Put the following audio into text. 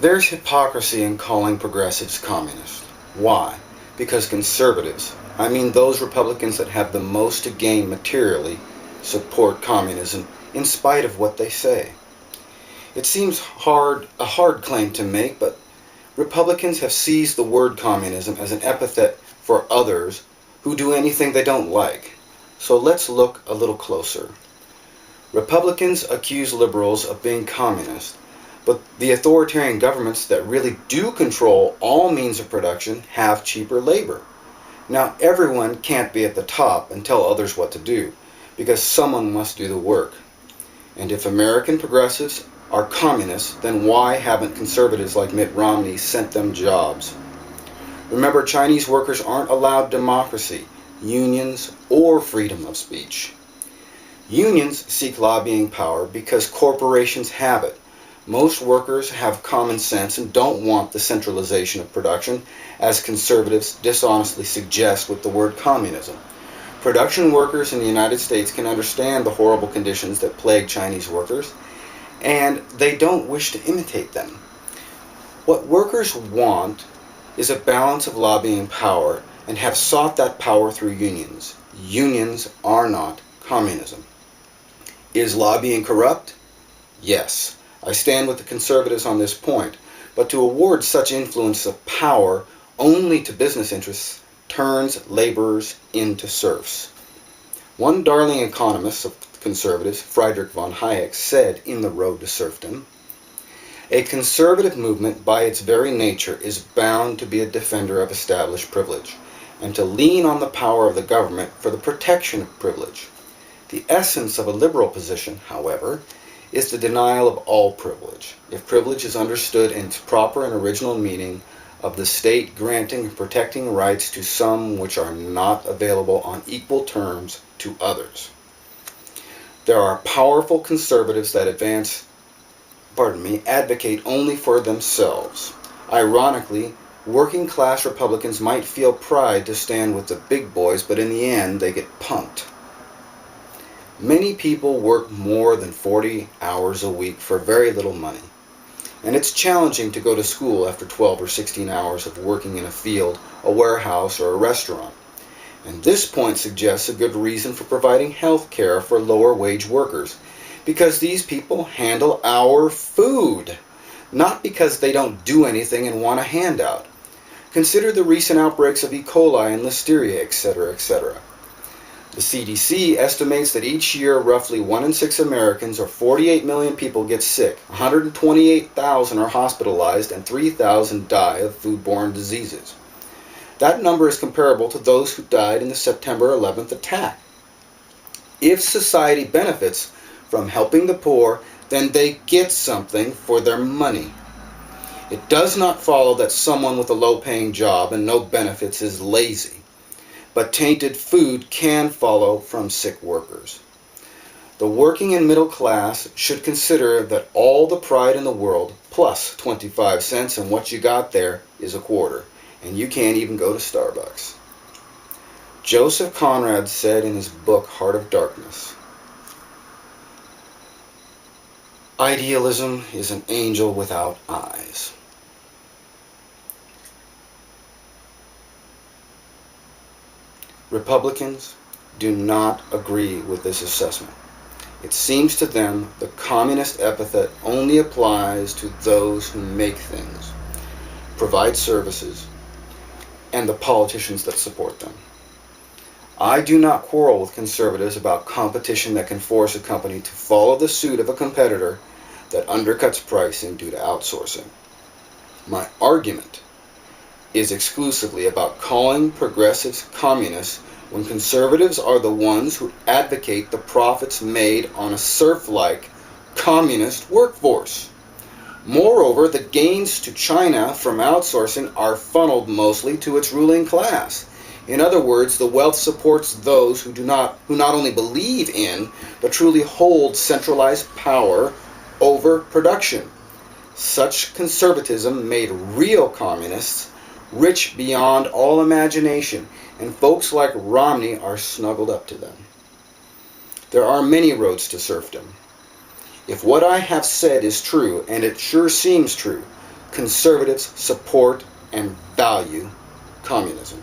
There's hypocrisy in calling progressives communist. Why? Because conservatives, I mean those Republicans that have the most to gain materially, support communism in spite of what they say. It seems a hard claim to make, but Republicans have seized the word communism as an epithet for others who do anything they don't like. So let's look a little closer. Republicans accuse liberals of being communist, but the authoritarian governments that really do control all means of production have cheaper labor. Now, everyone can't be at the top and tell others what to do, because someone must do the work. And if American progressives are communists, then why haven't conservatives like Mitt Romney sent them jobs? Remember, Chinese workers aren't allowed democracy, unions, or freedom of speech. Unions seek lobbying power because corporations have it. Most workers have common sense and don't want the centralization of production, as conservatives dishonestly suggest with the word communism. Production workers in the United States can understand the horrible conditions that plague Chinese workers, and they don't wish to imitate them. What workers want is a balance of lobbying power and have sought that power through unions. Unions are not communism. Is lobbying corrupt? Yes. I stand with the conservatives on this point, but to award such influence of power only to business interests turns laborers into serfs. One darling economist of conservatives, Friedrich von Hayek, said in The Road to Serfdom, "A conservative movement by its very nature is bound to be a defender of established privilege, and to lean on the power of the government for the protection of privilege. The essence of a liberal position, however, is the denial of all privilege, if privilege is understood in its proper and original meaning of the state granting and protecting rights to some which are not available on equal terms to others." There are powerful conservatives that advocate only for themselves. Ironically, working class Republicans might feel pride to stand with the big boys, but in the end they get punked. Many people work more than 40 hours a week for very little money, and it's challenging to go to school after 12 or 16 hours of working in a field, a warehouse, or a restaurant. And this point suggests a good reason for providing health care for lower wage workers, because these people handle our food, not because they don't do anything and want a handout. Consider the recent outbreaks of E. coli and listeria, etc., etc. The CDC estimates that each year roughly 1 in 6 Americans, or 48 million people, get sick, 128,000 are hospitalized, and 3,000 die of foodborne diseases. That number is comparable to those who died in the September 11th attack. If society benefits from helping the poor, then they get something for their money. It does not follow that someone with a low-paying job and no benefits is lazy. But tainted food can follow from sick workers. The working and middle class should consider that all the pride in the world, plus 25 cents, and what you got there is a quarter, and you can't even go to Starbucks. Joseph Conrad said in his book, Heart of Darkness, "Idealism is an angel without eyes." Republicans do not agree with this assessment. It seems to them the communist epithet only applies to those who make things, provide services, and the politicians that support them. I do not quarrel with conservatives about competition that can force a company to follow the suit of a competitor that undercuts pricing due to outsourcing. My argument is exclusively about calling progressives communists when conservatives are the ones who advocate the profits made on a serf-like communist workforce. Moreover, the gains to China from outsourcing are funneled mostly to its ruling class. In other words, the wealth supports those who not only believe in, but truly hold centralized power over production. Such conservatism made real communists rich beyond all imagination, and folks like Romney are snuggled up to them. There are many roads to serfdom. If what I have said is true, and it sure seems true, Conservatives support and value communism.